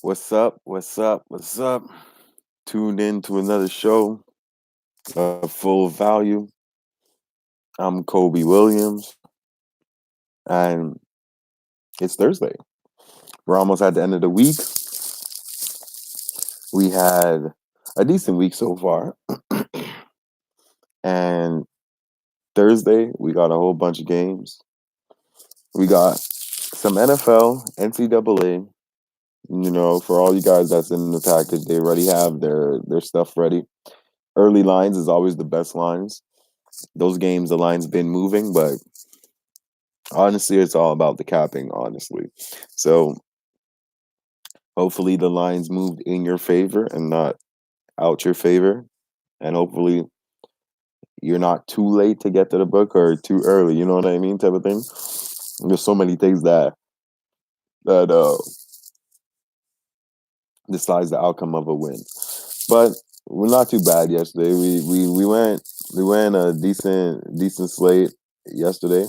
What's up? What's up? What's up? Tuned in to another show of Full Value. I'm Kobe Williams, and it's Thursday. We're almost at the end of the week. We had a decent week so far, and Thursday we got a whole bunch of games. We got some NFL, NCAA. For all you guys that's in the package, they already have their stuff ready. Early lines is always the best lines. Those games, the line's been moving, but honestly, it's all about the capping, honestly. So hopefully the lines moved in your favor and not out your favor. And hopefully you're not too late to get to the book or too early, you know what I mean? Type of thing. There's so many things that decides the outcome of a win. But we're not too bad yesterday. We went a decent slate yesterday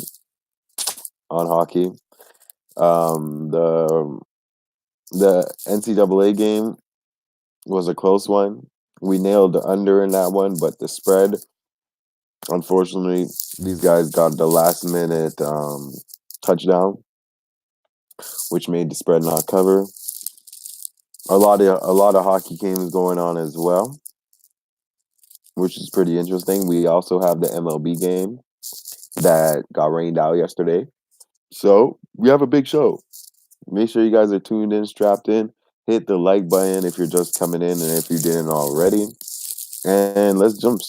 on hockey. The NCAA game was a close one. We nailed the under in that one, but the spread, unfortunately, these guys got the last minute touchdown, which made the spread not cover. A lot of hockey games going on as well, which is pretty interesting. We also have the MLB game that got rained out yesterday. So we have a big show. Make sure you guys are tuned in, strapped in. Hit the like button if you're just coming in and if you didn't already. And let's jump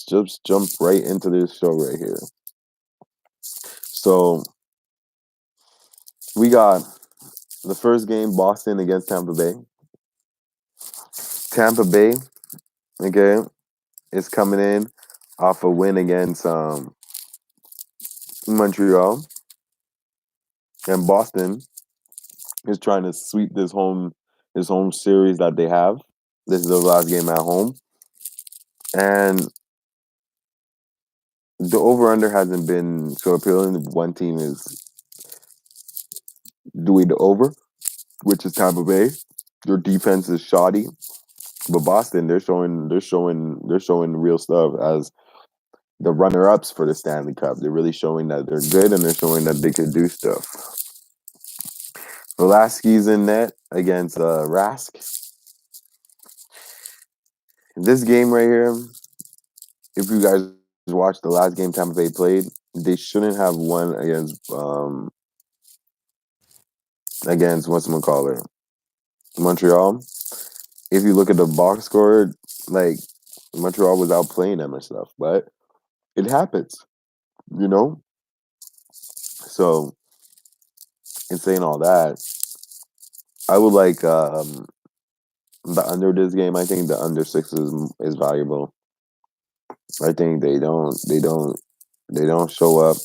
right into this show right here. So we got the first game, Boston against Tampa Bay. Tampa Bay, okay, is coming in off a win against Montreal, and Boston is trying to sweep this home series that they have. This is the last game at home, and the over under hasn't been so appealing. One team is doing the over, which is Tampa Bay. Their defense is shoddy, but Boston they're showing real stuff as the runner-ups for the Stanley Cup. They're really showing that they're good and they're showing that they can do stuff. Velasquez in net against Rask. This game right here, if you guys watched the last game Tampa Bay played, they shouldn't have won against whatchamacallit, Montreal. If you look at the box score, like Montreal was outplaying them and stuff, but it happens, you know. So, in saying all that, I would like the under this game. I think the under 6 is valuable. I think they don't show up,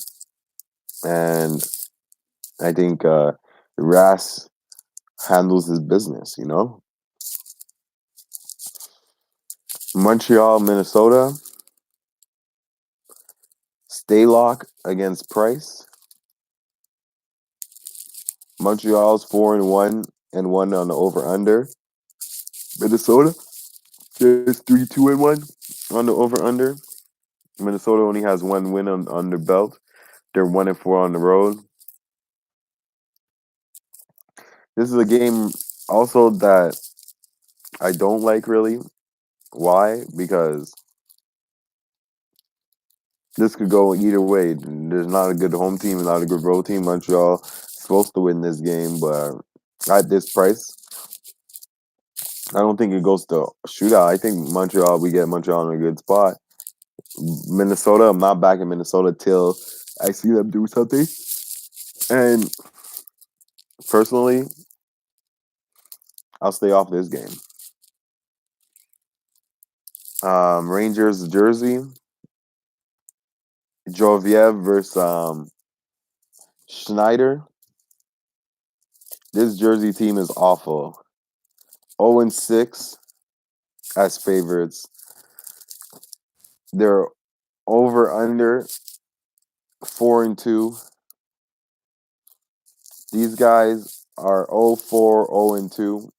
and I think Ras handles his business. Montreal, Minnesota. Staylock against Price. Montreal's 4-1 and 1 on the over under. Minnesota is 3-2-1 on the over under. Minnesota only has one win on their belt. They're 1-4 on the road. This is a game also that I don't like really. Why? Because this could go either way. There's not a good home team and not a good road team. Montreal is supposed to win this game, but at this price, I don't think it goes to shootout. I think we get Montreal in a good spot. Minnesota, I'm not back in Minnesota till I see them do something. And personally, I'll stay off this game. Rangers jersey. Joviev versus Schneider. This jersey team is awful. 0-6 as favorites. They're over under 4-2. These guys are 0-4, 0-2.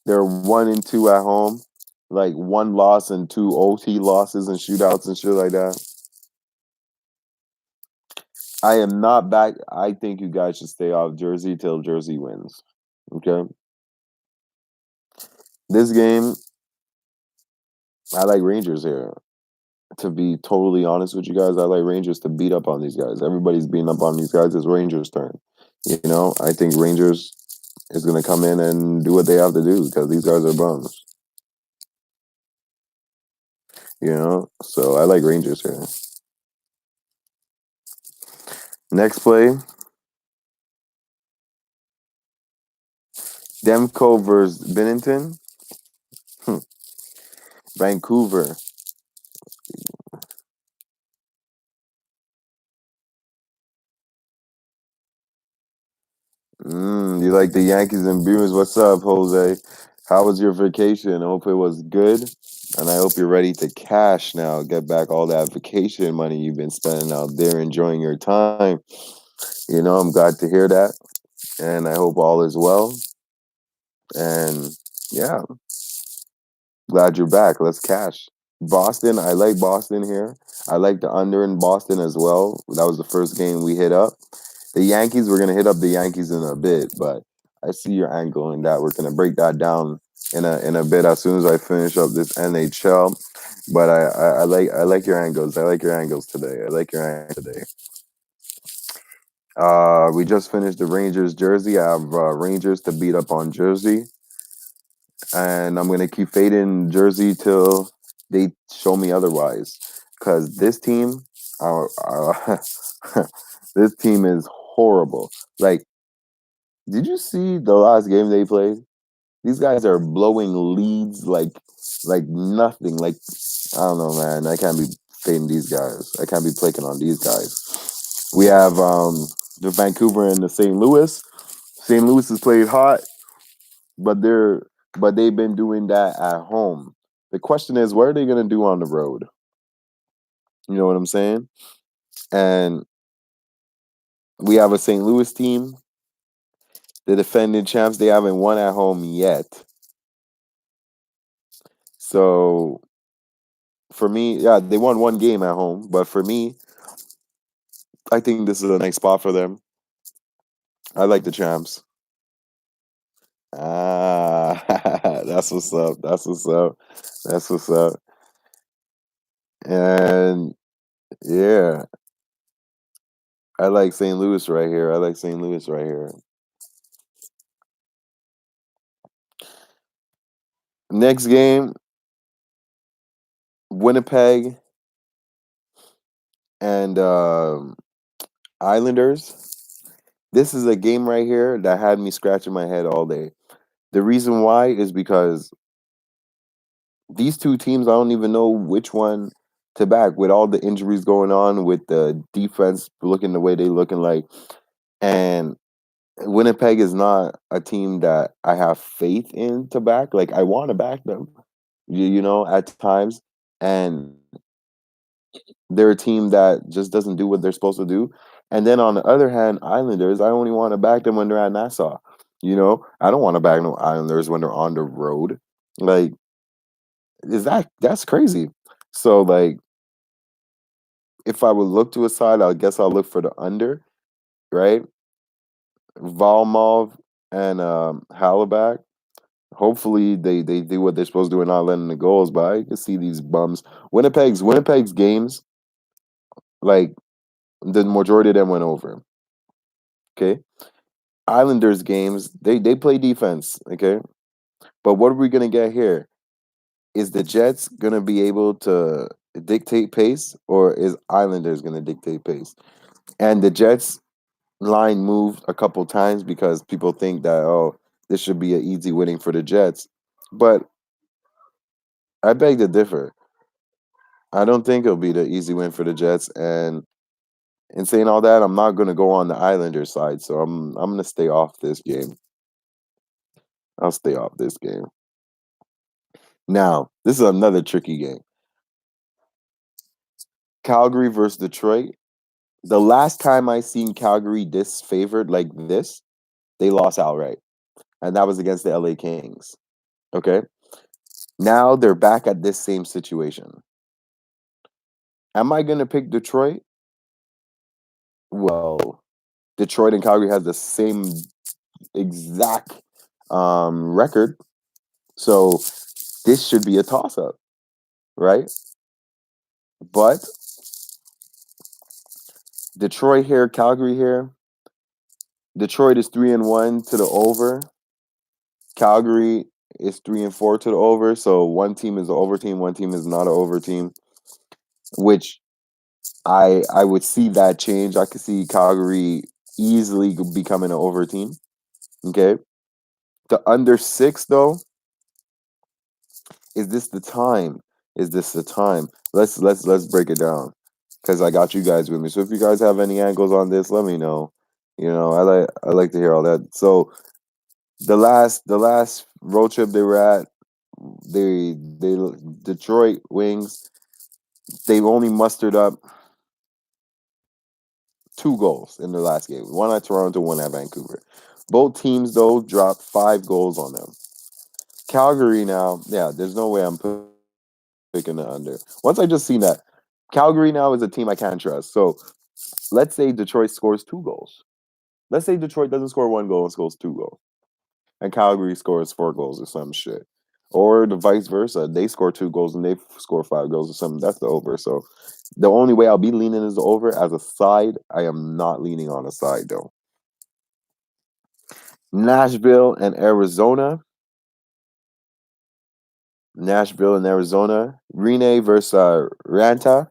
They're 1-2 at home, like one loss and two OT losses and shootouts and shit like that. I am not back. I think you guys should stay off Jersey till Jersey wins. Okay. This game, I like Rangers here. To be totally honest with you guys, I like Rangers to beat up on these guys. Everybody's beating up on these guys. It's Rangers' turn. I think Rangers is going to come in and do what they have to do because these guys are bums. So I like Rangers here. Next play, Demko versus Binnington. Vancouver. You like the Yankees and Bruins? What's up, Jose? How was your vacation? I hope it was good. And I hope you're ready to cash now. Get back all that vacation money you've been spending out there enjoying your time. I'm glad to hear that. And I hope all is well. And yeah, glad you're back. Let's cash. Boston, I like Boston here. I like the under in Boston as well. That was the first game we hit up. The Yankees, we're gonna hit up the Yankees in a bit, but I see your angle in that. We're gonna break that down in a bit as soon as I finish up this NHL. But I like your angles. I like your angles today. I like your angles today. We just finished the Rangers jersey. I have Rangers to beat up on Jersey, and I'm gonna keep fading Jersey till they show me otherwise. Cause this team, this team is horrible. Like, did you see the last game they played? These guys are blowing leads like nothing. Like, I don't know, man. I can't be fading these guys. I can't be playing on these guys. We have the Vancouver and the St. Louis. St. Louis has played hot, but they've been doing that at home. The question is, what are they gonna do on the road? You know what I'm saying? And we have a St. Louis team, the defending champs. They haven't won at home yet. So for me, yeah, they won one game at home, but for me, I think this is a nice spot for them. I like the champs. Ah, that's what's up. That's what's up. That's what's up. And yeah, I like St. Louis right here. I like St. Louis right here. Next game, Winnipeg and Islanders. This is a game right here that had me scratching my head all day. The reason why is because these two teams, I don't even know which one to back with all the injuries going on, with the defense looking the way they looking like. And Winnipeg is not a team that I have faith in to back. Like, I want to back them, at times. And they're a team that just doesn't do what they're supposed to do. And then on the other hand, Islanders, I only want to back them when they're at Nassau. I don't want to back no Islanders when they're on the road. Like, that's crazy. So, like, if I would look to a side, I guess I'll look for the under, right? Valmov and Halleback. Hopefully they do what they're supposed to do and not letting the goals, but I can see these bums. Winnipeg's games, like, the majority of them went over. Okay. Islanders games, they play defense, okay? But what are we gonna get here? Is the Jets gonna be able to dictate pace, or is Islanders gonna dictate pace? And the Jets line moved a couple times because people think that, oh, this should be an easy winning for the Jets. But I beg to differ. I don't think it'll be the easy win for the Jets. And in saying all that, I'm not gonna go on the Islanders side. So I'm gonna stay off this game. I'll stay off this game. Now, this is another tricky game. Calgary versus Detroit. The last time I seen Calgary disfavored like this, they lost outright. And that was against the LA Kings. Okay. Now they're back at this same situation. Am I going to pick Detroit? Well, Detroit and Calgary has the same exact record. So this should be a toss up, right? But Detroit here, Calgary here. Detroit is 3-1 to the over. Calgary is 3-4 to the over. So one team is an over team, one team is not an over team, which I would see that change. I could see Calgary easily becoming an over team. Okay. The under 6 though, is this the time? Is this the time? Let's break it down because I got you guys with me. So if you guys have any angles on this, let me know. I like to hear all that. So the last road trip they were at, they Detroit Wings, they've only mustered up 2 goals in their last game. One at Toronto, one at Vancouver. Both teams though dropped 5 goals on them. Calgary now, yeah, there's no way I'm picking the under. Once I just seen that, Calgary now is a team I can't trust. So let's say Detroit scores 2 goals. Let's say Detroit doesn't score 1 goal and scores 2 goals, and Calgary scores 4 goals or some shit, or the vice versa. They score 2 goals and they score 5 goals or something. That's the over. So the only way I'll be leaning is the over. As a side, I am not leaning on a side though. Nashville and Arizona. Nashville and Arizona. Rene versus Ranta.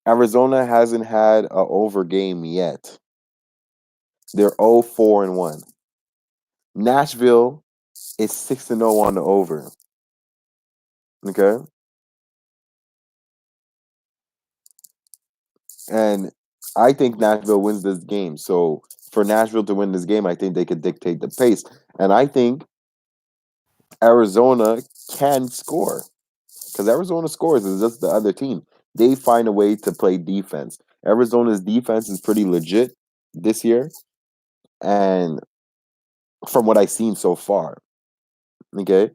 Arizona hasn't had a over game yet. They're 0-4-1. Nashville is 6-0 on the over. Okay. And I think Nashville wins this game. So for Nashville to win this game, I think they could dictate the pace. And I think Arizona can score because Arizona scores. It's just the other team. They find a way to play defense. Arizona's defense is pretty legit this year. And from what I've seen so far, okay,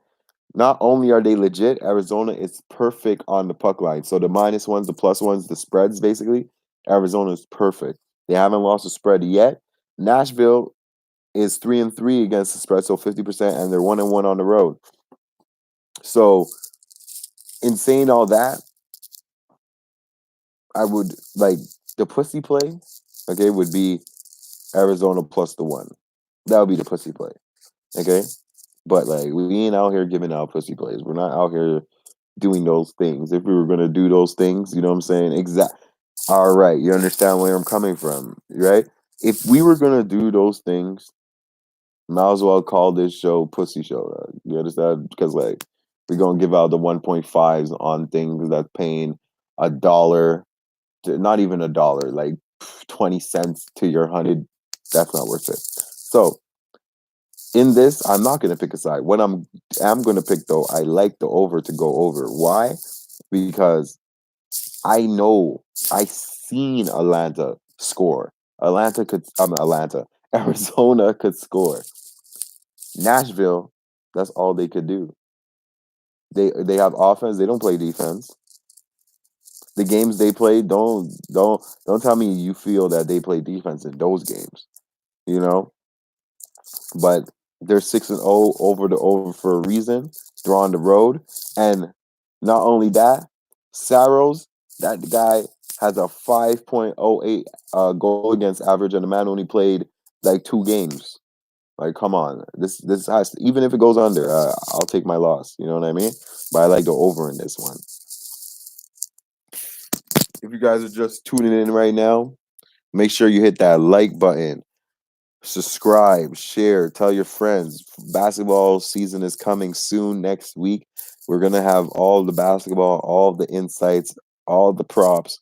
not only are they legit, Arizona is perfect on the puck line. So the minus ones, the plus ones, the spreads, basically, Arizona is perfect. They haven't lost a spread yet. Nashville is 3-3 against the spread, so 50%, and they're 1-1 on the road. So, in saying all that, I would like the pussy play, okay, would be Arizona plus the 1. That would be the pussy play, okay? But like, we ain't out here giving out pussy plays. We're not out here doing those things. If we were gonna do those things, you know what I'm saying? All right, you understand where I'm coming from, right? If we were gonna do those things, might as well call this show Pussy Show. You understand? Because like we're gonna give out the 1.5s on things that's paying $1, not even $1, like 20 cents to your 100. That's not worth it. So in this, I'm not gonna pick a side. What I'm gonna pick though, I like the over to go over. Why? Because I know I seen Atlanta score. Arizona could score. Nashville, that's all they could do. They have offense. They don't play defense. The games they play, don't tell me you feel that they play defense in those games. You know, but they're 6-0 over for a reason. They're on the road, and not only that, Saros, that guy has a 5.08 goal against average, and the man only played like 2 games. Like, come on, this has to, even if it goes under, I'll take my loss. You know what I mean? But I like the over in this one. If you guys are just tuning in right now, make sure you hit that like button, subscribe, share, tell your friends. Basketball season is coming soon next week. We're gonna have all the basketball, all the insights, all the props,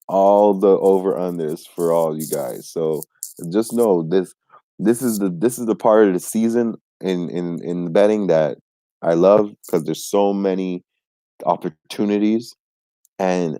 all the over unders for all you guys. So just know this is the part of the season in betting that I love because there's so many opportunities and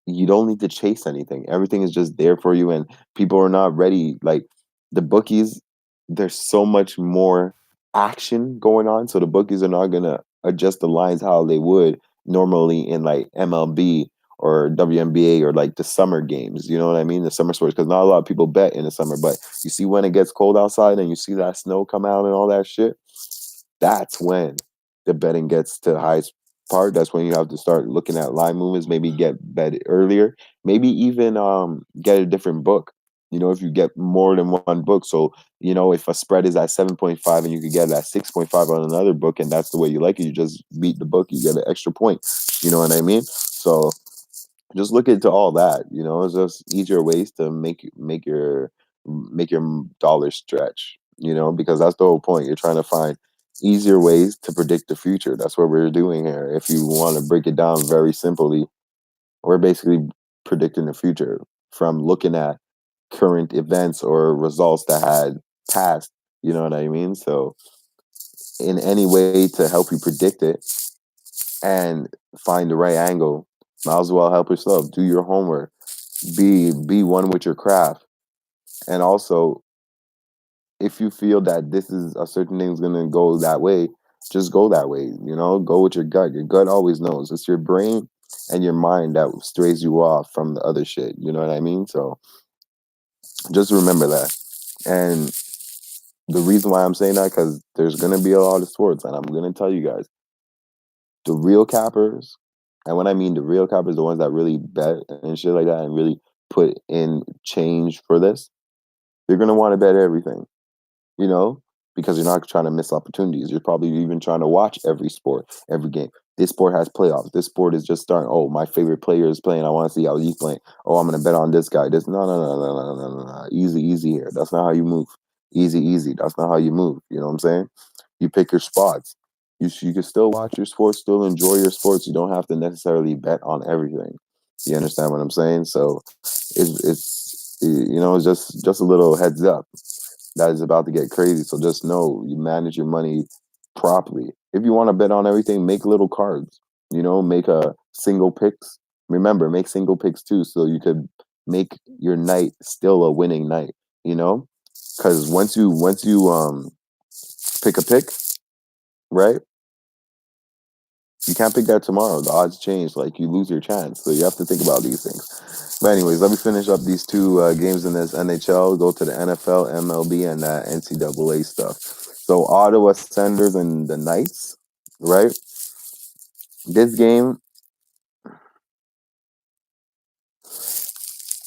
you don't need to chase anything. Everything is just there for you and people are not ready. Like the bookies, there's so much more. action going on, so the bookies are not gonna adjust the lines how they would normally in like MLB or WNBA or like the summer games. You know what I mean? The summer sports, because not a lot of people bet in the summer, but you see when it gets cold outside and you see that snow come out and all that shit, that's when the betting gets to the highest part. That's when you have to start looking at line movements, maybe get bet earlier, maybe even get a different book. You know, if you get more than one book. So, you know, if a spread is at 7.5 and you could get it at 6.5 on another book and that's the way you like it, you just beat the book, you get an extra point. You know what I mean? So just look into all that. You know, it's just easier ways to make your dollar stretch. You know, because that's the whole point. You're trying to find easier ways to predict the future. That's what we're doing here. If you want to break it down very simply, we're basically predicting the future from looking at current events or results that had passed. You know what I mean? So, in any way to help you predict it and find the right angle, might as well help yourself. Do your homework. Be one with your craft. And also, if you feel that this is a certain thing is gonna go that way, just go that way. You know, go with your gut. Your gut always knows. It's your brain and your mind that strays you off from the other shit. You know what I mean? So just remember that. And the reason why I'm saying that, because there's gonna be a lot of sports, and I'm gonna tell you guys, the real cappers, and when I mean the real cappers, the ones that really bet and shit like that, and really put in change for this, you're gonna want to bet everything. You know, because you're not trying to miss opportunities. You're probably even trying to watch every sport, every game. This sport has playoffs. This sport is just starting. Oh, my favorite player is playing. I want to see how he's playing. Oh, I'm gonna bet on this guy. This no. Easy, easy here. That's not how you move. Easy, easy. That's not how you move. You know what I'm saying? You pick your spots. You can still watch your sports, still enjoy your sports. You don't have to necessarily bet on everything. You understand what I'm saying? So it's it's just a little heads up that is about to get crazy. So just know you manage your money properly. If you want to bet on everything, make little cards. You know, make a single picks. Remember, make single picks too, so you could make your night still a winning night. You know, because once you pick a pick, right? You can't pick that tomorrow. The odds change. Like you lose your chance. So you have to think about these things. But anyways, let me finish up these two games in this NHL. Go to the NFL, MLB, and NCAA stuff. So Ottawa Senators and the Knights, right? This game,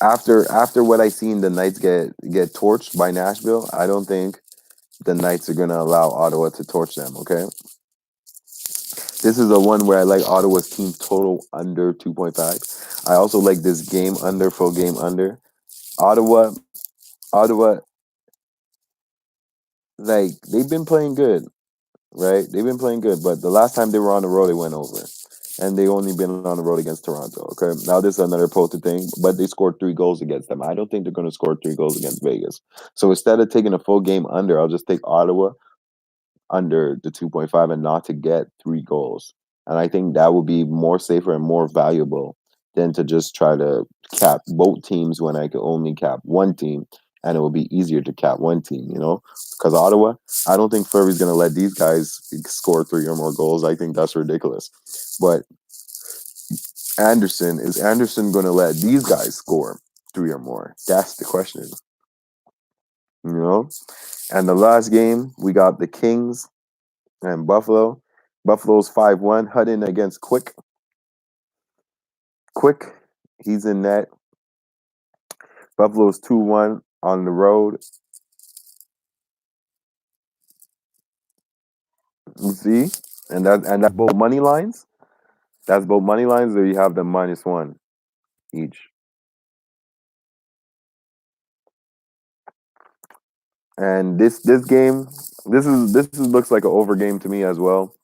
after what I seen, the Knights get torched by Nashville. I don't think the Knights are gonna allow Ottawa to torch them. Okay, this is the one where I like Ottawa's team total under 2.5. I also like this game under, full game under. Ottawa, Ottawa, like they've been playing good, right? They've been playing good, but the last time they were on the road, they went over, and they only been on the road against Toronto. Okay, now this is another posted thing, but they scored 3 goals against them. I don't think they're going to score 3 goals against Vegas. So instead of taking a full game under, I'll just take Ottawa under the 2.5 and not to get 3 goals. And I think that would be more safer and more valuable than to just try to cap both teams when I could only cap one team. And it will be easier to cap one team, you know? Because Ottawa, I don't think Fleury's going to let these guys score 3 or more goals. I think that's ridiculous. But is Anderson going to let these guys score 3 or more? That's the question, you know? And the last game, we got the Kings and Buffalo. Buffalo's 5-1. Hutton against Quick. Quick, he's in net. Buffalo's 2-1 on the road. You see? And that's both money lines. That's both money lines, or you have the -1 each. And this game, this looks like an over game to me as well.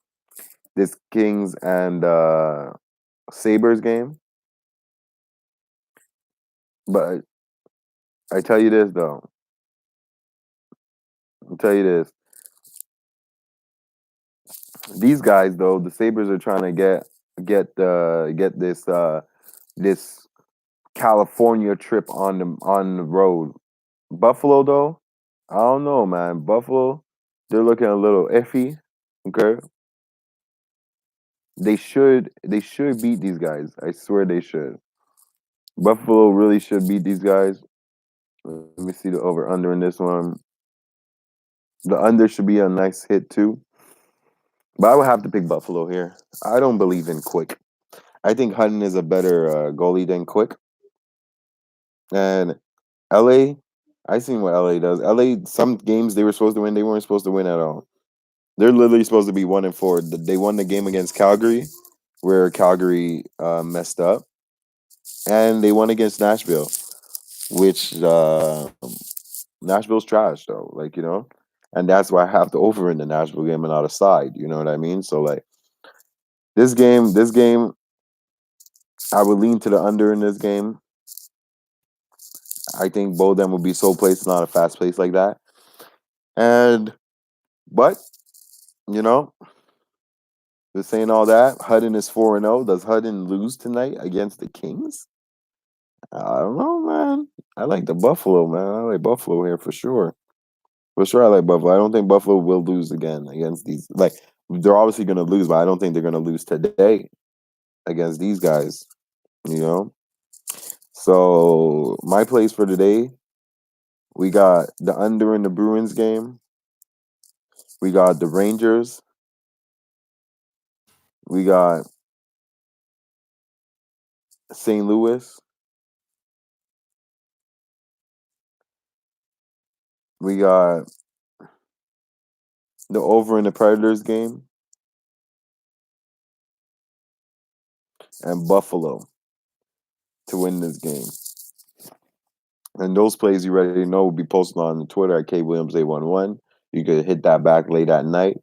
This Kings and Sabres game. But I tell you this though. I'll tell you this. These guys though, the Sabres are trying to get this California trip on the road. Buffalo though, I don't know, man. Buffalo, They're looking a little iffy. Okay, they should beat these guys. I swear they should. Buffalo really should beat these guys. Let me see the over under in this one. The under should be a nice hit too. But I would have to pick Buffalo here. I don't believe in Quick. I think Hutton is a better goalie than Quick. And LA, I seen what LA does. LA, some games they were supposed to win, they weren't supposed to win at all. They're literally supposed to be 1-4. They won the game against Calgary, where Calgary messed up, and they won against Nashville, which Nashville's trash though. And that's why I have to over in the Nashville game and not a side. You know what I mean? So like this game, I would lean to the under in this game. I think both of them will be so placed, not a fast pace like that. But you know, just saying all that, Hutton is 4-0. Does Hutton lose tonight against the Kings? I don't know, man. I like the Buffalo, man. I like Buffalo here for sure. For sure, I like Buffalo. I don't think Buffalo will lose again against these. Like, they're obviously going to lose, but I don't think they're going to lose today against these guys, you know? So, my plays for today, we got the under in the Bruins game. We got the Rangers. We got St. Louis. We got the over in the Predators game. And Buffalo to win this game. And those plays you already know will be posted on the Twitter at KWilliams811. You could hit that back late at night.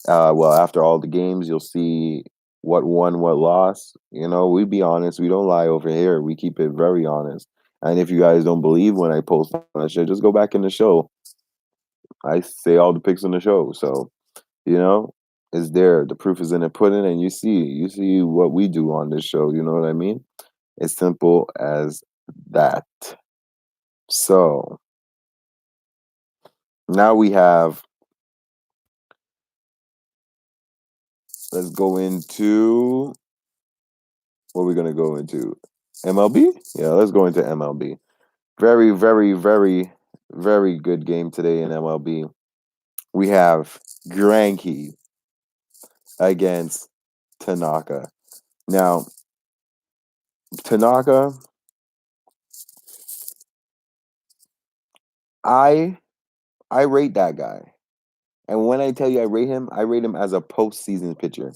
After all the games, you'll see what won, what lost. We be honest. We don't lie over here. We keep it very honest. And if you guys don't believe when I post on that shit, just go back in the show. I say all the picks on the show. So, it's there. The proof is in the pudding, and you see what we do on this show. You know what I mean? It's simple as that. So now we have, let's go into, what are we going to go into? MLB? Yeah, let's go into MLB. Very, very, very, very good game today in MLB. We have Greinke against Tanaka. Now, Tanaka, I rate that guy. And when I tell you I rate him as a postseason pitcher.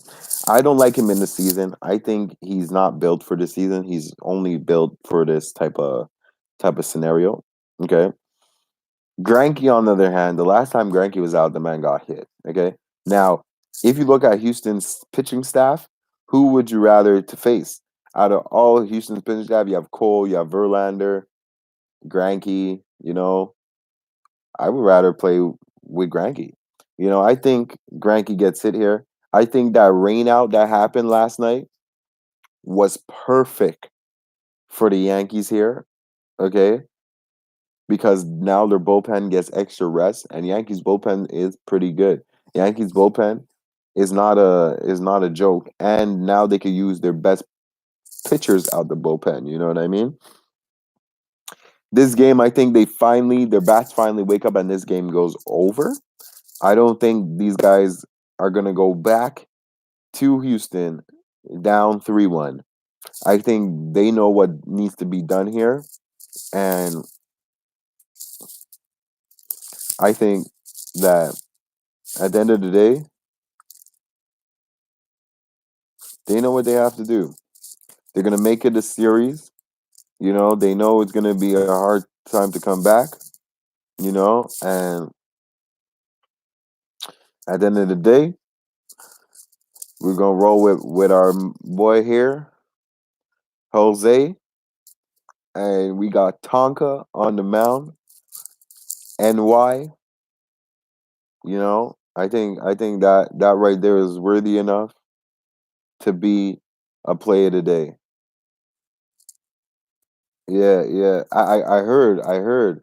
I don't like him in the season. I think he's not built for the season. He's only built for this type of scenario. Okay. Greinke, on the other hand, the last time Greinke was out, the man got hit. Okay. Now, if you look at Houston's pitching staff, who would you rather to face? Out of all Houston's pitching staff, you have Cole, you have Verlander, Greinke. I would rather play with Greinke. I think Greinke gets hit here. I think that rain out that happened last night was perfect for the Yankees here, okay? Because now their bullpen gets extra rest, and Yankees bullpen is pretty good. Yankees bullpen is not a joke, and now they can use their best pitchers out the bullpen. You know what I mean? This game, I think their bats finally wake up, and this game goes over. I don't think these guys are gonna go back to Houston down 3-1. I think they know what needs to be done here. And I think that at the end of the day, they know what they have to do. They're going to make it a series. They know it's going to be a hard time to come back, and at the end of the day, we're going to roll with our boy here, Jose, and we got Tonka on the mound. NY, I think that right there is worthy enough to be a play of the day. Yeah, yeah. I heard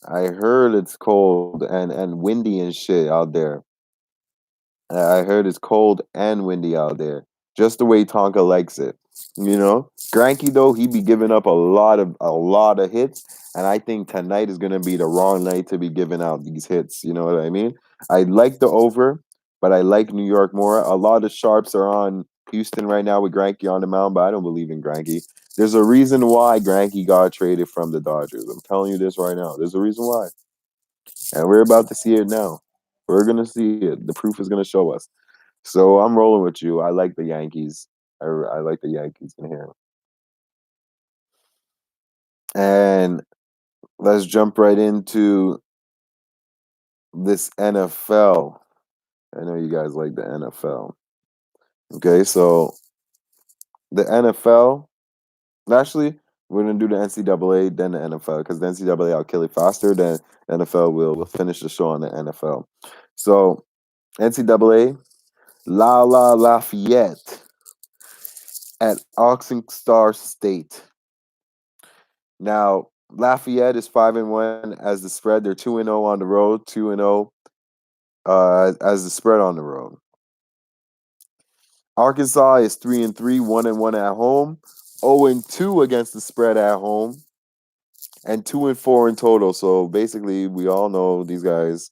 I heard it's cold and windy and shit out there. I heard it's cold and windy out there, just the way Tonka likes it. Granky though he be giving up a lot of hits, and I think tonight is gonna be the wrong night to be giving out these hits. You know what I mean? I like the over, but I like New York more. A lot of sharps are on Houston right now with Granky on the mound, but I don't believe in Granky. There's a reason why Granky got traded from the Dodgers. I'm telling you this right now. There's a reason why, and we're about to see it now. We're gonna see it. The proof is gonna show us. So I'm rolling with you. I like the Yankees. I like the Yankees in here. And let's jump right into this NFL. I know you guys like the NFL. Okay, so the NFL, actually, we're going to do the NCAA, then the NFL, because the NCAA, I'll kill it faster, then NFL will finish the show on the NFL. So, NCAA, Lafayette at Arkansas State. Now, Lafayette is 5-1 as the spread. They're 2-0 on the road, 2-0 as the spread on the road. Arkansas is 3-3, 1-1 at home, 0-2 against the spread at home, and 2-4 in total. So basically, we all know these guys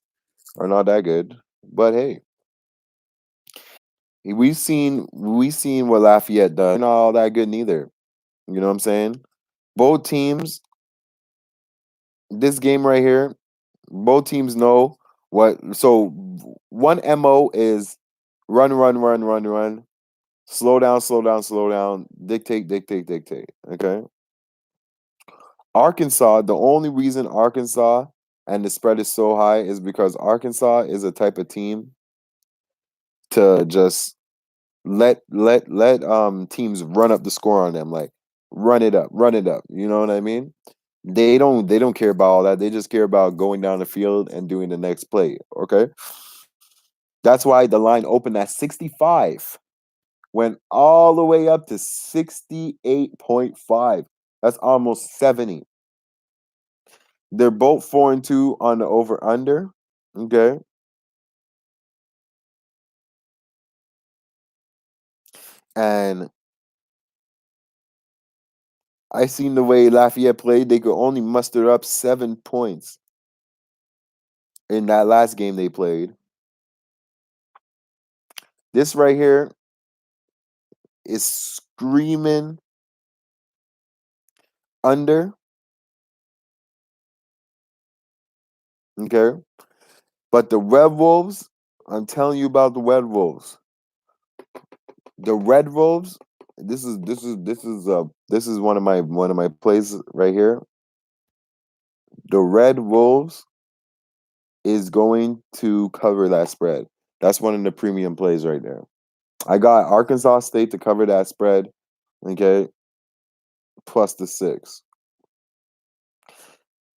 are not that good. But hey, we've seen what Lafayette does. They're not all that good neither. You know what I'm saying? Both teams, this game right here, both teams know what. So one MO is run, run, run, run, run. Slow down, slow down, slow down. Dictate, dictate, dictate. Okay. Arkansas, the only reason Arkansas and the spread is so high is because Arkansas is a type of team to just let teams run up the score on them, like run it up, run it up. You know what I mean? They don't care about all that. They just care about going down the field and doing the next play. Okay. That's why the line opened at 65, went all the way up to 68.5. That's almost 70. They're both 4-2 on the over under. Okay. And I seen the way Lafayette played. They could only muster up 7 points in that last game they played. This right here is screaming under. Okay. But the Red Wolves, I'm telling you about the Red Wolves. The Red Wolves, this is one of my plays right here. The Red Wolves is going to cover that spread. That's one of the premium plays right there. I got Arkansas State to cover that spread, okay, plus the 6.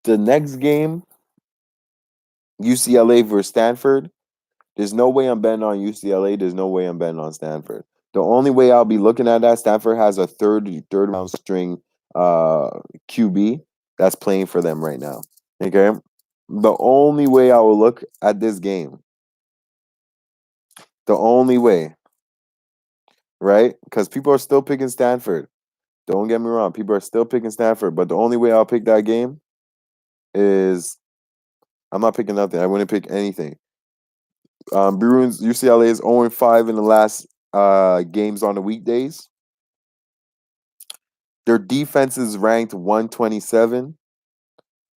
The next game, UCLA versus Stanford. There's no way I'm betting on UCLA. There's no way I'm betting on Stanford. The only way I'll be looking at that, Stanford has a third round string QB that's playing for them right now. Okay. The only way I will look at this game, the only way, right? Because people are still picking Stanford. Don't get me wrong. People are still picking Stanford. But the only way I'll pick that game is I'm not picking nothing. I wouldn't pick anything. Bruins, UCLA is 0-5 in the last games on the weekdays. Their defense is ranked 127.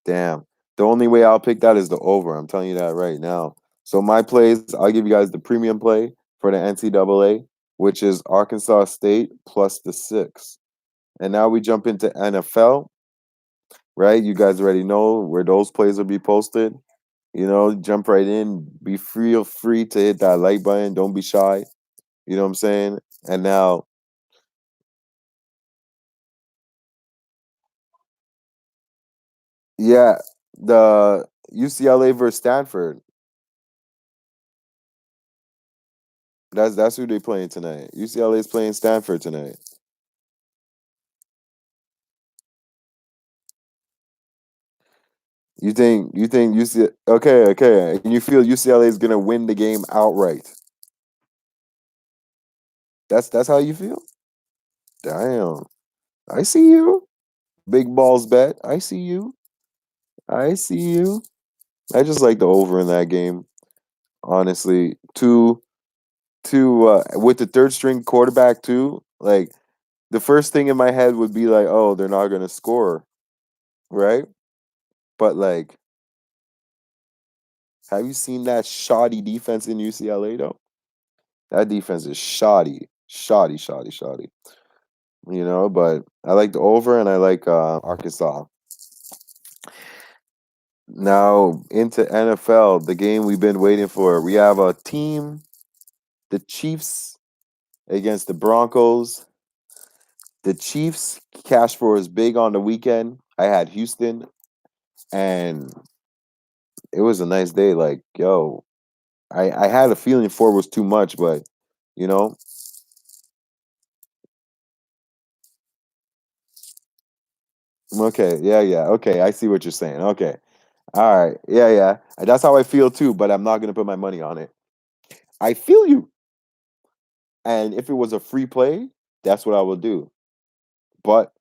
Damn. The only way I'll pick that is the over. I'm telling you that right now. So my plays, I'll give you guys the premium play for the NCAA, which is Arkansas State plus the 6. And now we jump into NFL, right? You guys already know where those plays will be posted. Jump right in. Feel free to hit that like button. Don't be shy. You know what I'm saying? And now, yeah, the UCLA versus Stanford. That's who they playing tonight. UCLA is playing Stanford tonight. You think UC okay, and you feel UCLA is gonna win the game outright. That's how you feel? Damn. I see you. Big balls bet. I see you. I see you. I just like the over in that game, honestly. With the third string quarterback too, like the first thing in my head would be like, oh, they're not gonna score, right? But like, have you seen that shoddy defense in UCLA though? That defense is shoddy, shoddy, shoddy, shoddy. But I like the over and I like Arkansas. Now into NFL, the game we've been waiting for. We have a team, the Chiefs against the Broncos. The Chiefs cash flow is big on the weekend. I had Houston, and it was a nice day. Like, yo, I had a feeling four was too much, but you know, okay, yeah, yeah, okay, I see what you're saying. Okay, all right, yeah, yeah, that's how I feel too. But I'm not gonna put my money on it. I feel you, and if it was a free play, that's what I would do. But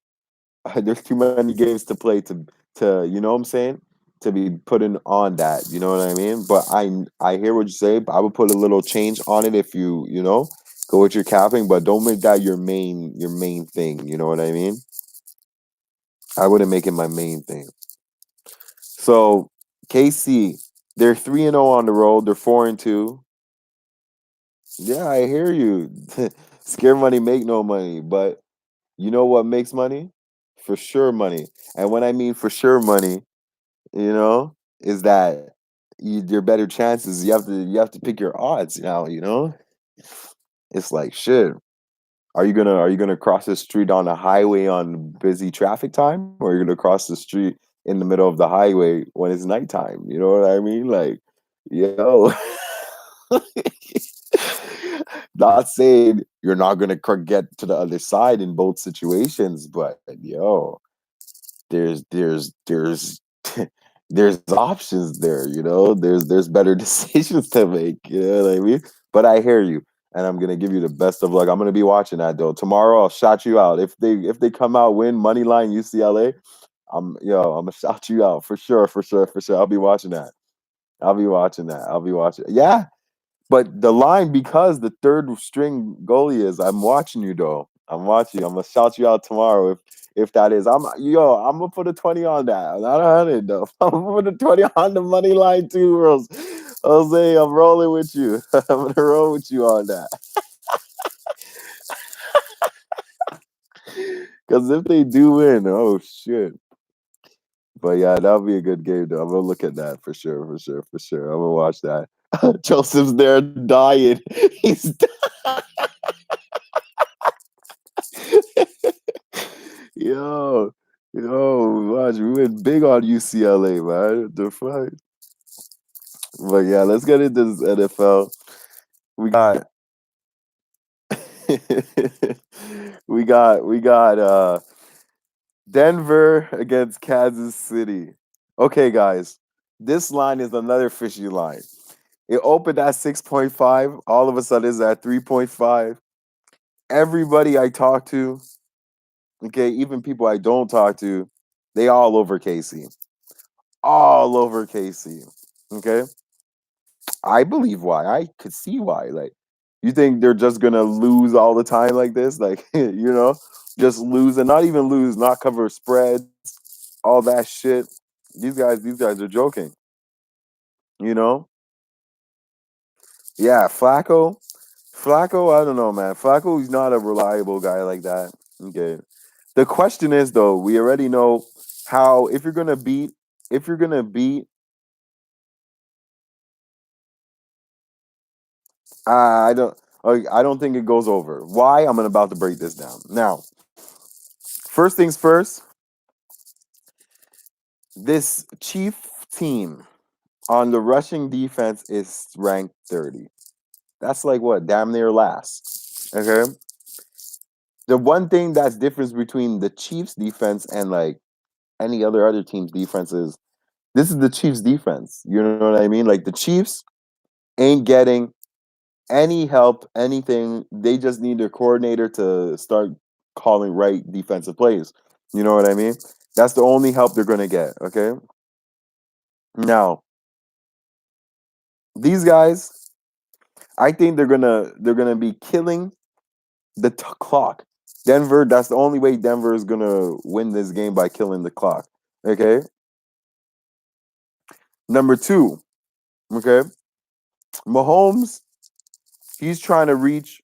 there's too many games to play to you know what I'm saying, to be putting on that. You know what I mean? But I hear what you say. But I would put a little change on it if you go with your capping, but don't make that your main thing. You know what I mean? I wouldn't make it my main thing. So KC, they're 3-0 on the road. They're 4-2. Yeah, I hear you. Scare money make no money, but you know what makes money? For sure money. And when I mean for sure money, is that your better chances. You have to pick your odds now. It's like shit. Are you gonna cross the street on a highway on busy traffic time, or are you gonna cross the street in the middle of the highway when it's nighttime? You know what I mean? Like, yo, not saying you're not gonna get to the other side in both situations, but yo, there's there's options there. There's better decisions to make. You know what I mean? But I hear you, and I'm gonna give you the best of luck. I'm gonna be watching that though. Tomorrow I'll shout you out if they come out win money line UCLA. I'm gonna shout you out for sure, for sure, for sure. I'll be watching that. I'll be watching that. I'll be watching. Yeah, but the line, because the third string goalie is, I'm watching you though. I'm watching you. I'm gonna shout you out tomorrow if that is. I'm gonna put a 20 on that. Not 100 though. I'm gonna put a 20 on the money line too, Rose. Jose, I'm rolling with you. I'm gonna roll with you on that. Because if they do win, oh shit. But yeah, that'll be a good game though. I'm gonna look at that for sure, for sure, for sure. I'm gonna watch that. Joseph's there dying. He's Yo, watch, we went big on UCLA, man. The fuck? But yeah, let's get into this NFL. We got we got Denver against Kansas City. Okay, guys. This line is another fishy line. It opened at 6.5. All of a sudden it's at 3.5. Everybody I talk to, okay, even people I don't talk to, they all over Casey. All over Casey. Okay. I believe why. I could see why. Like, you think they're just gonna lose all the time like this? Like, just lose and not even lose, not cover spreads, all that shit. These guys are joking. You know? Yeah, Flacco, I don't know, man. Flacco, he's not a reliable guy like that. Okay. The question is though, we already know how if you're gonna beat I don't. I don't think it goes over. Why? I'm about to break this down. Now, first things first. This Chief team on the rushing defense is ranked 30. That's like what? Damn near last. Okay. The one thing that's difference between the Chiefs defense and like any other team's defense is This is the Chiefs defense. You know what I mean? Like the Chiefs ain't getting any help, anything. They just need their coordinator to start calling right defensive plays. You know what I mean? That's the only help they're gonna get. Okay. Now, these guys, I think they're gonna be killing the clock. Denver, that's the only way Denver is gonna win this game, by killing the clock. Okay. Number two, okay, Mahomes, he's trying to reach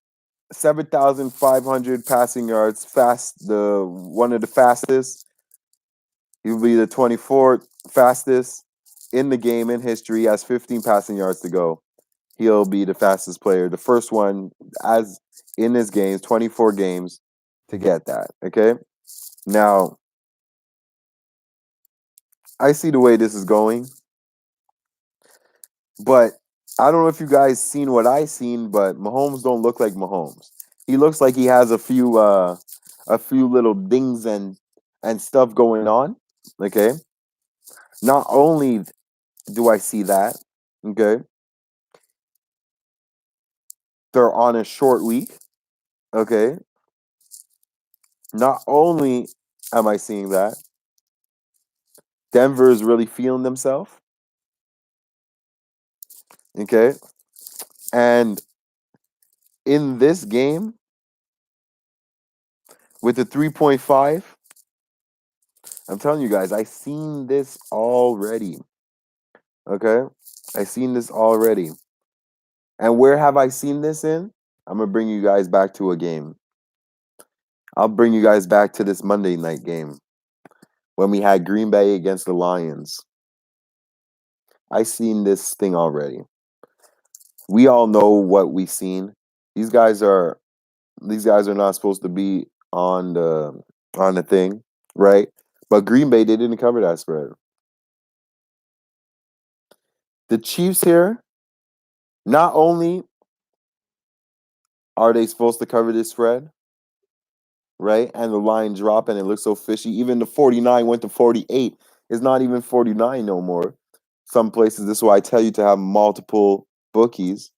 7,500 passing yards fast, the one of the fastest. He'll be the 24th fastest in the game in history. He has 15 passing yards to go. He'll be the fastest player, the first one as in his games, 24 games to get that. Okay. Now, I see the way this is going, but I don't know if you guys seen what I seen, but Mahomes don't look like Mahomes. He looks like he has a few little dings and stuff going on. Okay. Not only do I see that, okay, they're on a short week. Okay. Not only am I seeing that, Denver is really feeling themselves. Okay. And in this game, with the 3.5, I'm telling you guys, I seen this already. Okay. I seen this already. And where have I seen this in? I'm going to bring you guys back to a game. I'll bring you guys back to this Monday night game when we had Green Bay against the Lions. I seen this thing already. We all know what we seen. These guys are not supposed to be on the thing, right? But Green Bay, they didn't cover that spread. The Chiefs here, not only are they supposed to cover this spread, right? And the line drop and it looks so fishy. Even the 49 went to 48. It's not even 49 no more. Some places, this is why I tell you to have multiple bookies.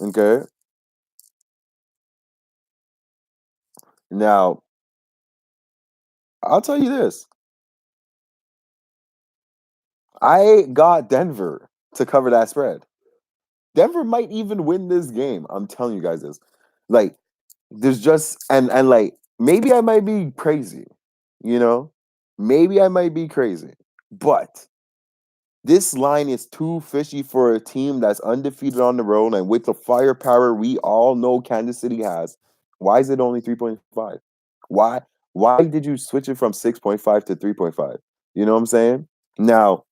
Okay. Now, I'll tell you this. I got Denver to cover that spread. Denver might even win this game. I'm telling you guys this. Like, there's just and like maybe I might be crazy, you know? Maybe I might be crazy. But this line is too fishy for a team that's undefeated on the road and with the firepower we all know Kansas City has. Why is it only 3.5? Why why did you switch it from 6.5 to 3.5? You know what I'm saying? Now,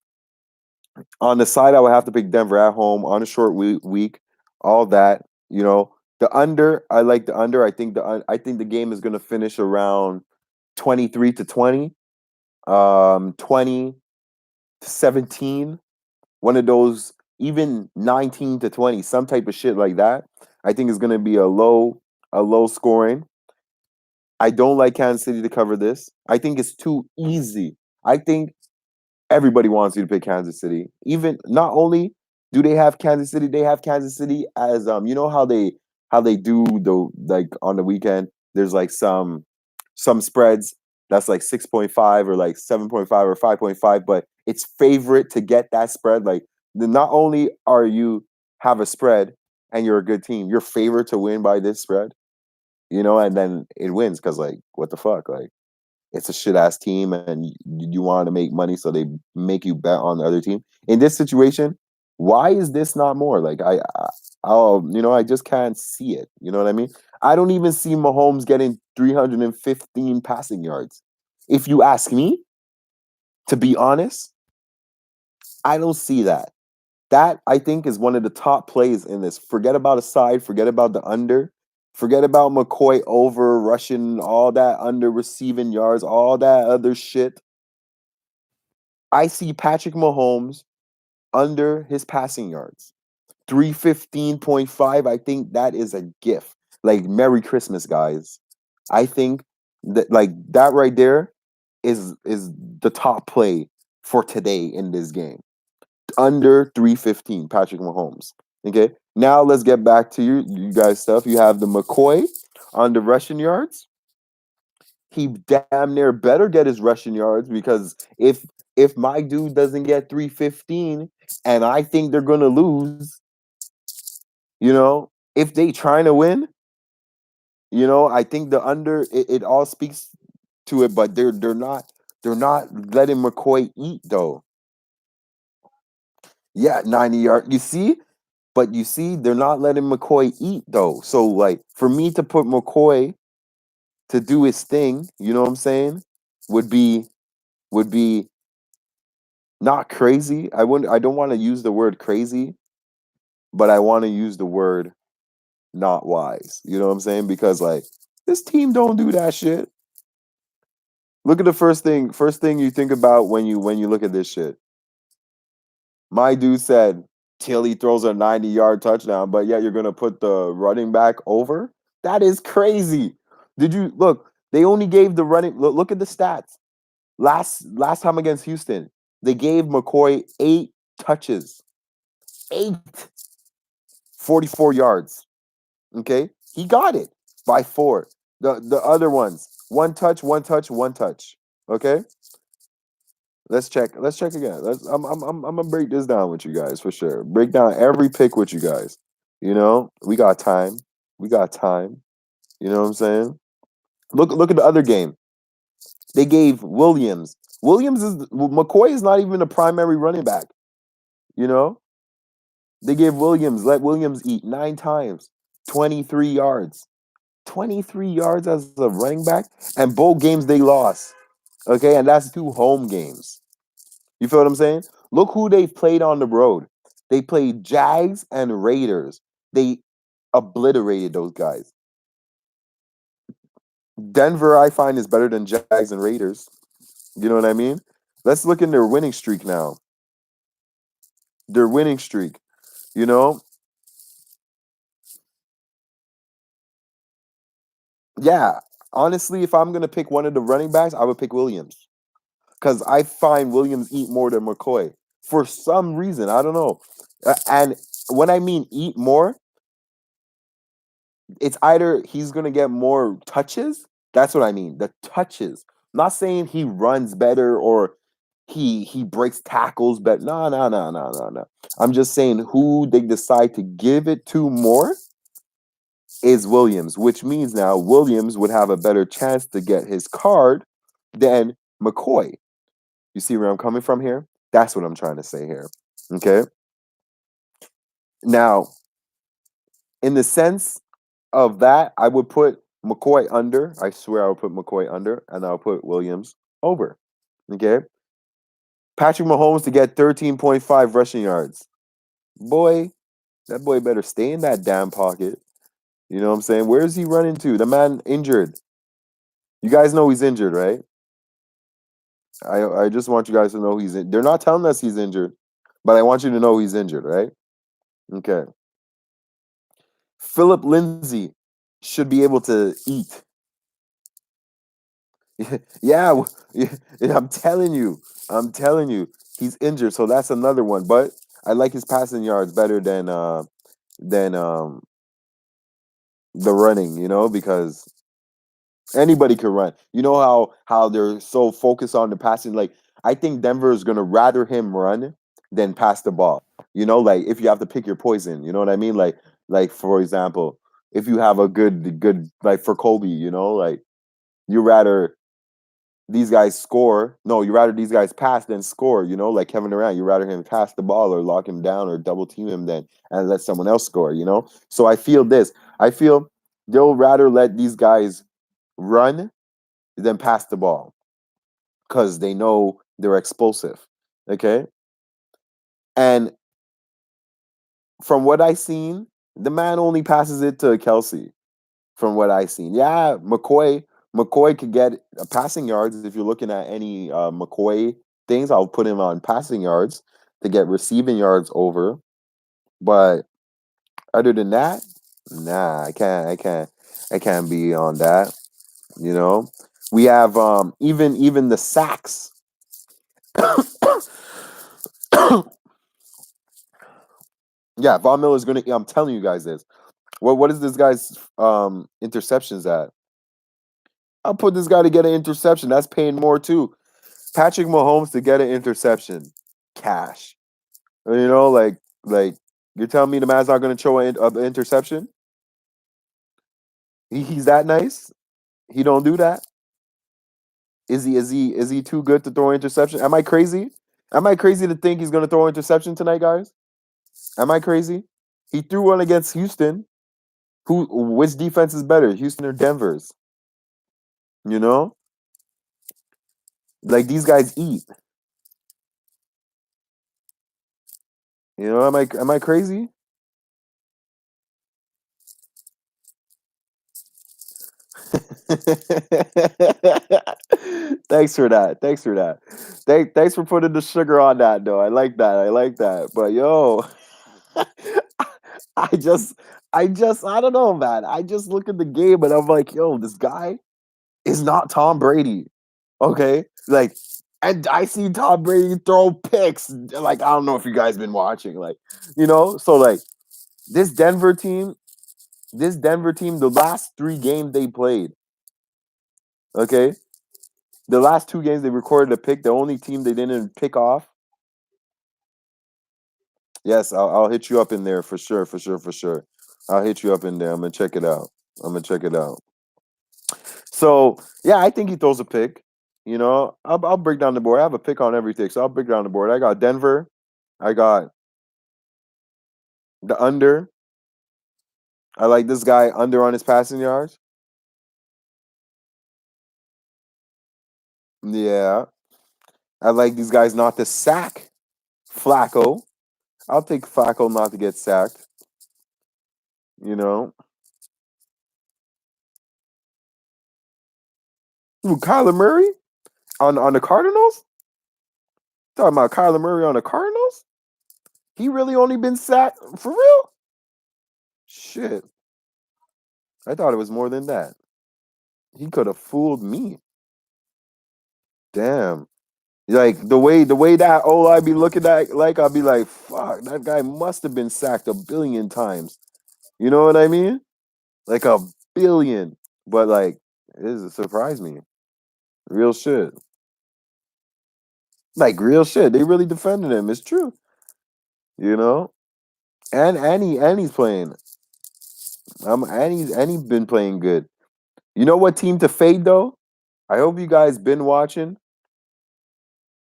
on the side, I would have to pick Denver at home on a short week, all that. You know, the under. I like the under. I think the game is going to finish around 23-20, 20-17. One of those, even 19-20, some type of shit like that. I think it's going to be a low scoring. I don't like Kansas City to cover this. I think it's too easy. I think everybody wants you to pick Kansas City. Even not only do they have Kansas City, they have Kansas City as you know how they do the like on the weekend. There's like some spreads that's like 6.5 or like 7.5 or 5.5, but it's favorite to get that spread. Like not only are you have a spread and you're a good team, you're favorite to win by this spread, and then it wins because like what the fuck, like it's a shit ass team and you want to make money, so they make you bet on the other team. In this situation, why is this not more? Like I just can't see it. You know what I mean? I don't even see Mahomes getting 315 passing yards. If you ask me, to be honest, I don't see that. That I think is one of the top plays in this. Forget about a side, forget about the under. Forget about McCoy over rushing, all that under receiving yards, all that other shit. I see Patrick Mahomes under his passing yards. 315.5. I think that is a gift. Like, Merry Christmas, guys. I think that, like, that right there. is the top play for today in this game. Under 315, Patrick Mahomes. Okay. Now let's get back to you guys stuff. You have the McCoy on the rushing yards. He damn near better get his rushing yards because if my dude doesn't get 315 and I think they're gonna lose, if they trying to win, I think the under it all speaks to it, but they're not letting McCoy eat though. Yeah, 90 yards. But they're not letting McCoy eat though. So like for me to put McCoy to do his thing, you know what I'm saying, would be would be not crazy. I don't want to use the word crazy, but I want to use the word not wise. You know what I'm saying? Because like this team don't do that shit. Look at the first thing you think about when you look at this shit. My dude said till he throws a 90-yard touchdown, but yet you're gonna put the running back over? That is crazy. Did you look? They only gave the running. Look at the stats. Last time against Houston, they gave McCoy 8 touches, 44 yards. Okay, he got it by 4. The other ones, 1 touch, 1 touch, 1 touch. Okay, let's check. Let's check again. I'm gonna break this down with you guys for sure. Break down every pick with you guys. We got time. We got time. You know what I'm saying? Look at the other game. They gave Williams. McCoy is not even a primary running back. You know, they gave let Williams eat 9 times, 23 yards. 23 yards as a running back, and both games they lost. Okay, and that's 2 home games. You feel what I'm saying? Look who they've played on the road. They played Jags and Raiders. They obliterated those guys. Denver, I find, is better than Jags and Raiders. You know what I mean? Let's look in their winning streak now. Their winning streak. You know? Yeah. Honestly, if I'm going to pick one of the running backs, I would pick Williams. Because I find Williams eat more than McCoy. For some reason. I don't know. And when I mean eat more, it's either he's going to get more touches. That's what I mean. The touches. I'm not saying he runs better or he breaks tackles, but no. I'm just saying who they decide to give it to more is Williams, which means now Williams would have a better chance to get his card than McCoy. You see where I'm coming from here? That's what I'm trying to say here. Okay. Now, in the sense of that, I would put McCoy under. I swear I would put McCoy under, and I'll put Williams over. Okay. Patrick Mahomes to get 13.5 rushing yards. Boy, that boy better stay in that damn pocket. You know what I'm saying? Where is he running to? The man injured. You guys know he's injured, right? I just want you guys to know he's in. They're not telling us he's injured, but I want you to know he's injured, right? Okay. Philip Lindsay should be able to eat. Yeah, I'm telling you. He's injured, so that's another one. But I like his passing yards better than the running, because anybody can run. You know how they're so focused on the passing. Like I think Denver is gonna rather him run than pass the ball. Like if you have to pick your poison, you know what I mean? Like for example, if you have a good like for Kobe, like you rather these guys score. No, you rather these guys pass than score. Like Kevin Durant, you rather him pass the ball or lock him down or double team him than and let someone else score. So I feel this. I feel they'll rather let these guys run than pass the ball because they know they're explosive. Okay, and from what I seen, the man only passes it to Kelsey. From what I seen, yeah, McCoy could get passing yards if you're looking at any McCoy things. I'll put him on passing yards to get receiving yards over. But other than that, nah, I can't be on that. You know, We have even the sacks. Yeah, Von Miller's gonna. I'm telling you guys this. What is this guy's interceptions at? I'll put this guy to get an interception. That's paying more too. Patrick Mahomes to get an interception, cash. You know, like you're telling me the man's not going to throw an interception? He's that nice? He don't do that? Is he too good to throw an interception? Am I crazy? Am I crazy to think he's going to throw an interception tonight, guys? Am I crazy? He threw one against Houston. Which defense is better, Houston or Denver's? You know, like these guys eat. You know, am I crazy? Thanks for that. Thanks for that. Thanks for putting the sugar on that, though. I like that. I like that. But yo, I just, I don't know, man. I just look at the game and I'm like, yo, this guy is not Tom Brady. Okay, like, and I see Tom Brady throw picks. Like, I don't know if you guys been watching, like, so like this Denver team, the last 3 games they played, okay, the last 2 games they recorded a pick. The only team they didn't pick off. Yes, I'll hit you up in there for sure, for sure, for sure. I'll hit you up in there. I'm gonna check it out. I'm gonna check it out. So yeah, I think he throws a pick. I'll break down the board. I have a pick on everything, so I'll break down the board. I got Denver. I got the under. I like this guy under on his passing yards. Yeah, I like these guys not to sack Flacco. I'll take Flacco not to get sacked. You know, Ooh, Kyler Murray on the Cardinals. Talking about Kyler Murray on the Cardinals? He really only been sacked for real? Shit. I thought it was more than that. He could have fooled me. Damn. Like the way that I be looking at, like I'll be like, fuck, that guy must have been sacked a billion times. You know what I mean? Like a billion. But like, it surprised me. Real shit. Like real shit. They really defended him. It's true. You know? And he's playing. And he's been playing good. You know what team to fade though? I hope you guys been watching.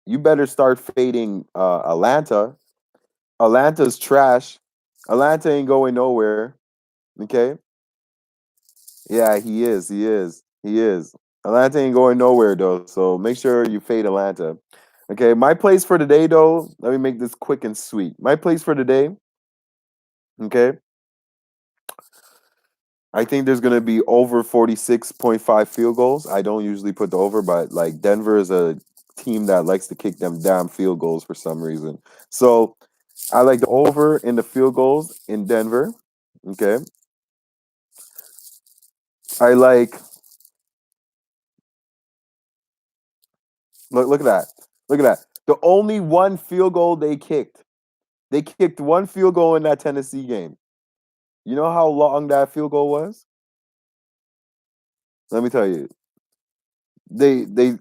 You better start fading Atlanta. Atlanta's trash. Atlanta ain't going nowhere. Okay? Yeah, he is. He is. He is. Atlanta ain't going nowhere though. So make sure you fade Atlanta. Okay, my plays for today though. Let me make this quick and sweet. My plays for today. Okay. I think there's gonna be over 46.5 field goals. I don't usually put the over, but like Denver is a team that likes to kick them damn field goals for some reason. So I like the over in the field goals in Denver. Okay. I like look at that. Look at that. The only one field goal they kicked. They kicked one field goal in that Tennessee game. You know how long that field goal was? Let me tell you. They they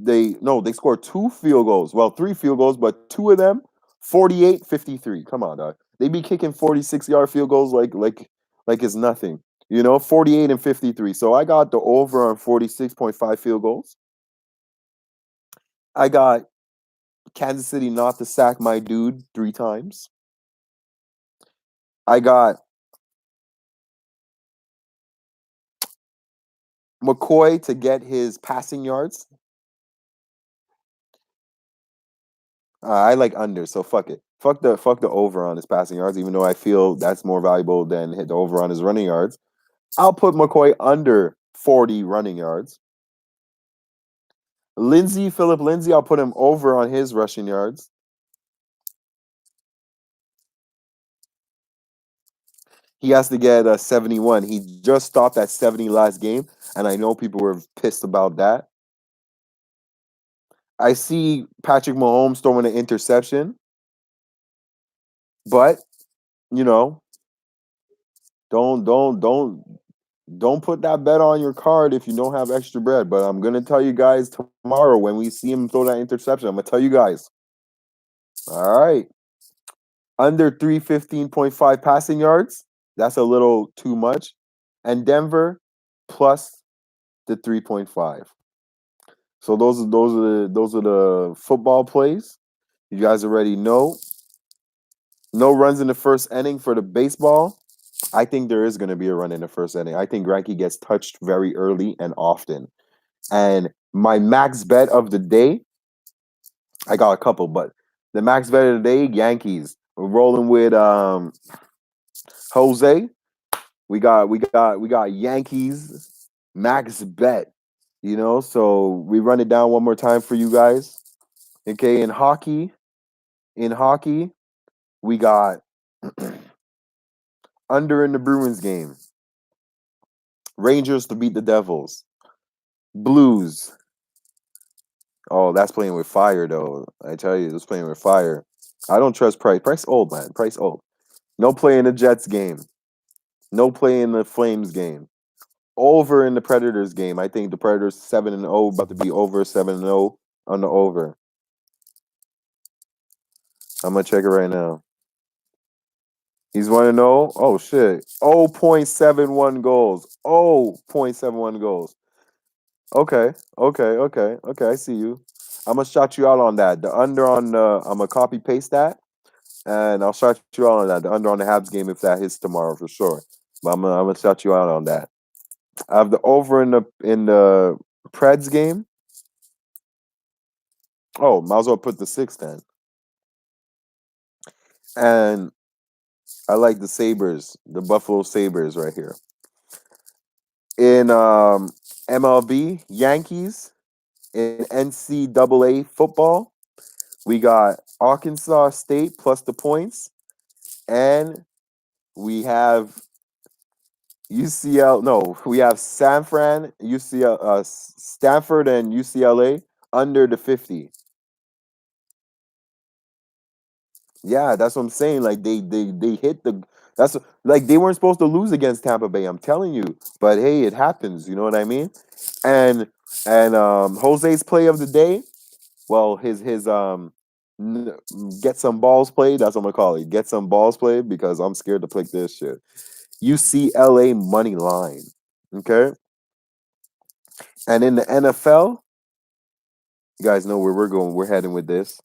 they scored 2 field goals. Well, 3 field goals, but 2 of them 48-53. Come on, dog. They be kicking 46-yard field goals like it's nothing. 48 and 53. So I got the over on 46.5 field goals. I got Kansas City not to sack my dude 3 times. I got McCoy to get his passing yards. I like under, so fuck it. Fuck the over on his passing yards, even though I feel that's more valuable than hit the over on his running yards. I'll put McCoy under 40 running yards. Philip Lindsay, I'll put him over on his rushing yards. He has to get a 71. He just stopped at 70 last game, and I know people were pissed about that. I see Patrick Mahomes throwing an interception, but you know, don't don't don't don't put that bet on your card if you don't have extra bread. But I'm gonna tell you guys tomorrow when we see him throw that interception. I'm gonna tell you guys. All right, under 315.5 passing yards. That's a little too much. And Denver plus the 3.5. So those are the football plays. You guys already know. No runs in the first inning for the baseball. I think there is going to be a run in the first inning. I think Granky gets touched very early and often. And my max bet of the day, I got a couple, but the max bet of the day, Yankees. We're rolling with Jose. We got Yankees max bet. So we run it down one more time for you guys. Okay, in hockey, we got under in the Bruins game. Rangers to beat the Devils. Blues. Oh, that's playing with fire, though. I tell you, that's playing with fire. I don't trust Price. Price old, man. Price old. No play in the Jets game. No play in the Flames game. Over in the Predators game. I think the Predators 7-0, about to be over 7-0 on the over. I'm gonna check it right now. He's 1-0. Oh shit. 0.71 goals. 0.71 goals. Okay. I see you. I'm gonna shout you out on that. The under on I'm gonna copy paste that, and I'll shout you out on that. The under on the Habs game if that hits tomorrow for sure. But I'm gonna shout you out on that. I have the over in the Preds game. Oh, might as well put the 6 then. And I like the Sabres, the Buffalo Sabres right here. In MLB, Yankees. In NCAA football, we got Arkansas State plus the points. And we have UCL. No, we have Stanford and UCLA under the 50. Yeah, that's what I'm saying. Like they hit the. That's like they weren't supposed to lose against Tampa Bay. I'm telling you, but hey, it happens. You know what I mean? And Jose's play of the day. Well, his get some balls played. That's what I'm gonna call it. Get some balls played because I'm scared to pick this shit. UCLA money line. Okay. And in the NFL, you guys know where we're going. We're heading with this.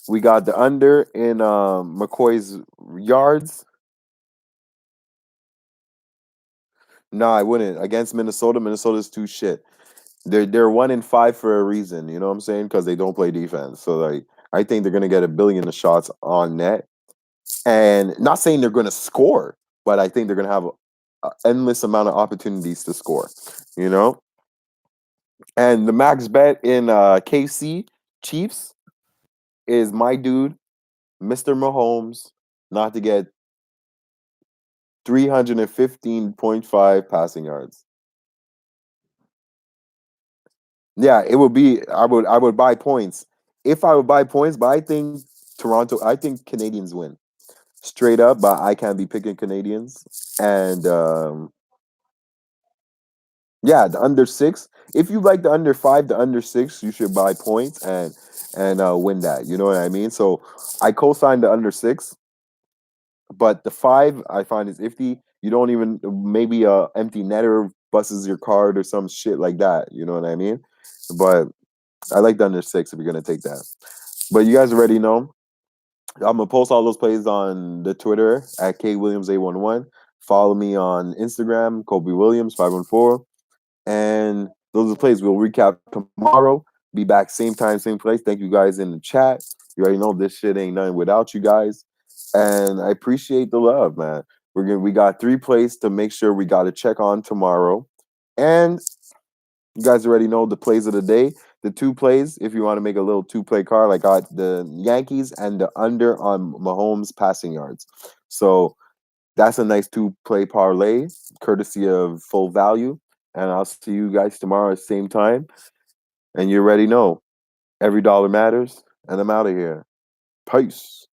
We got the under in McCoy's yards. No, I wouldn't. Against Minnesota, Minnesota's too shit. They're 1-5 for a reason. You know what I'm saying? Because they don't play defense. So like, I think they're gonna get 1 billion of shots on net. And not saying they're gonna score, but I think they're gonna have an endless amount of opportunities to score. You know. And the max bet in KC Chiefs is my dude, Mr. Mahomes, not to get 315.5 passing yards. Yeah, it would be. I would buy points if I would buy points, but I think I think Canadians win straight up. But I can't be picking Canadians, and yeah, the under 6. If you like the under 5, the under 6, you should buy points and win that. You know what I mean? So I co-signed the under 6. But the 5 I find is iffy. You don't even maybe a empty netter busts your card or some shit like that. You know what I mean? But I like the under 6 if you're gonna take that. But you guys already know. I'm gonna post all those plays on the Twitter at KWilliams811. Follow me on Instagram, Kobe Williams 514. And those are the plays we'll recap tomorrow. Be back same time, same place. Thank you guys in the chat. You already know this shit ain't nothing without you guys. And I appreciate the love, man. We got 3 plays to make sure we got to check on tomorrow. And you guys already know the plays of the day. The 2 plays, if you want to make a little 2-play card, I got the Yankees and the under on Mahomes passing yards. So That's a nice two-play parlay, courtesy of Full Value. And I'll see you guys tomorrow at the same time. And you already know, every dollar matters. And I'm out of here. Peace.